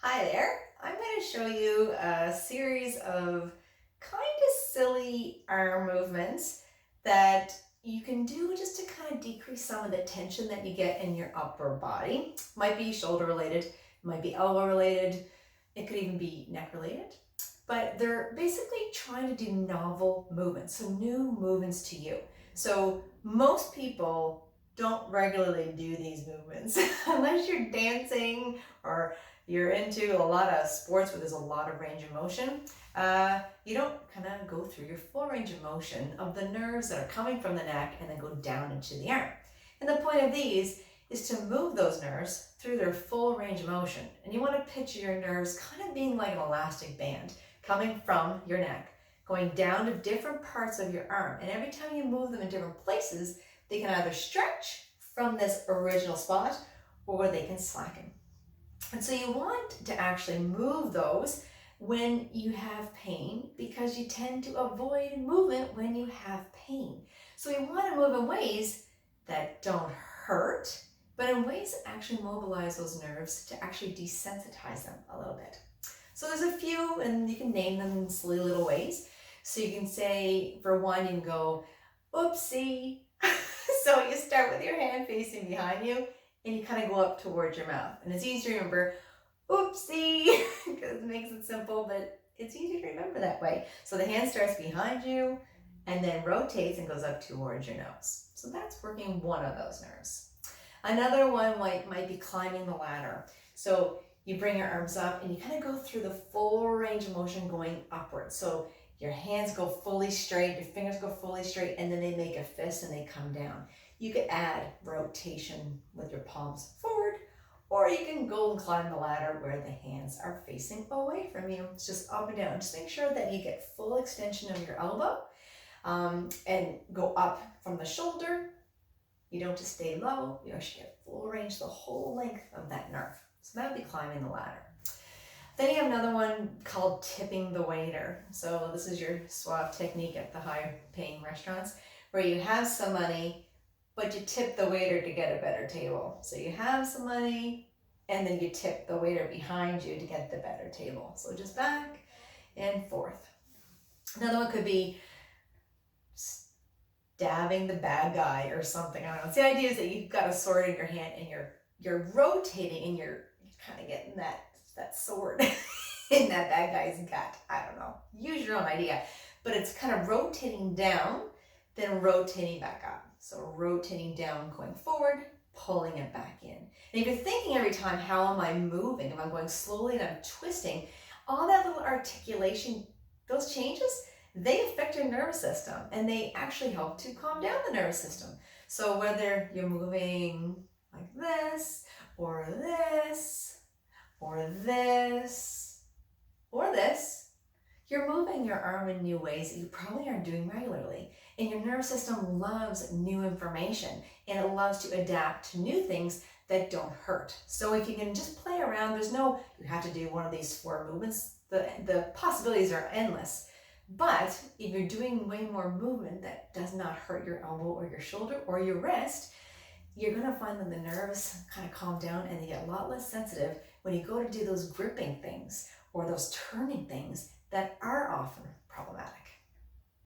Hi there. I'm going to show you a series of kind of silly arm movements that you can do just to kind of decrease some of the tension that you get in your upper body. Might be shoulder related, might be elbow related, it could even be neck related. But they're basically trying to do novel movements, so new movements to you. So most people don't regularly do these movements unless you're dancing or you're into a lot of sports where there's a lot of range of motion. You don't kind of go through your full range of motion of the nerves that are coming from the neck and then go down into the arm. And the point of these is to move those nerves through their full range of motion. And you want to picture your nerves kind of being like an elastic band coming from your neck, going down to different parts of your arm. And every time you move them in different places, they can either stretch from this original spot or they can slacken. And so you want to actually move those when you have pain, because you tend to avoid movement when you have pain. So you want to move in ways that don't hurt, but in ways that actually mobilize those nerves to actually desensitize them a little bit. So there's a few, and you can name them in silly little ways. So you can say, for one, you can go, oopsie. So you start with your hand facing behind you, and you kind of go up towards your mouth. And it's easy to remember, oopsie, because it makes it simple, but it's easy to remember that way. So the hand starts behind you and then rotates and goes up towards your nose. So that's working one of those nerves. Another one might be climbing the ladder. So you bring your arms up and you kind of go through the full range of motion going upwards. So your hands go fully straight, your fingers go fully straight, and then they make a fist and they come down. You could add rotation with your palms forward, or you can go and climb the ladder where the hands are facing away from you. It's just up and down. Just make sure that you get full extension of your elbow and go up from the shoulder. You don't just stay low, you actually get full range the whole length of that nerve. So that would be climbing the ladder. Then you have another one called tipping the waiter. So this is your suave technique at the high-paying restaurants where you have some money, but you tip the waiter to get a better table. So you have some money, and then you tip the waiter behind you to get the better table. So just back and forth. Another one could be stabbing the bad guy or something. I don't know. So the idea is that you've got a sword in your hand and you're rotating and you're kind of getting that sword in that bad guy's gut. I don't know. Use your own idea. But it's kind of rotating down, then rotating back up. So rotating down, going forward, pulling it back in. And if you're thinking every time, how am I moving? If I'm going slowly and I'm twisting, all that little articulation, those changes, they affect your nervous system and they actually help to calm down the nervous system. So whether you're moving like this, or this, or this, or this, you're moving your arm in new ways that you probably aren't doing regularly. And your nervous system loves new information and it loves to adapt to new things that don't hurt. So if you can just play around, there's no, you have to do one of these 4 movements. The possibilities are endless. But if you're doing way more movement that does not hurt your elbow or your shoulder or your wrist, you're going to find that the nerves kind of calm down and they get a lot less sensitive when you go to do those gripping things or those turning things that are often problematic.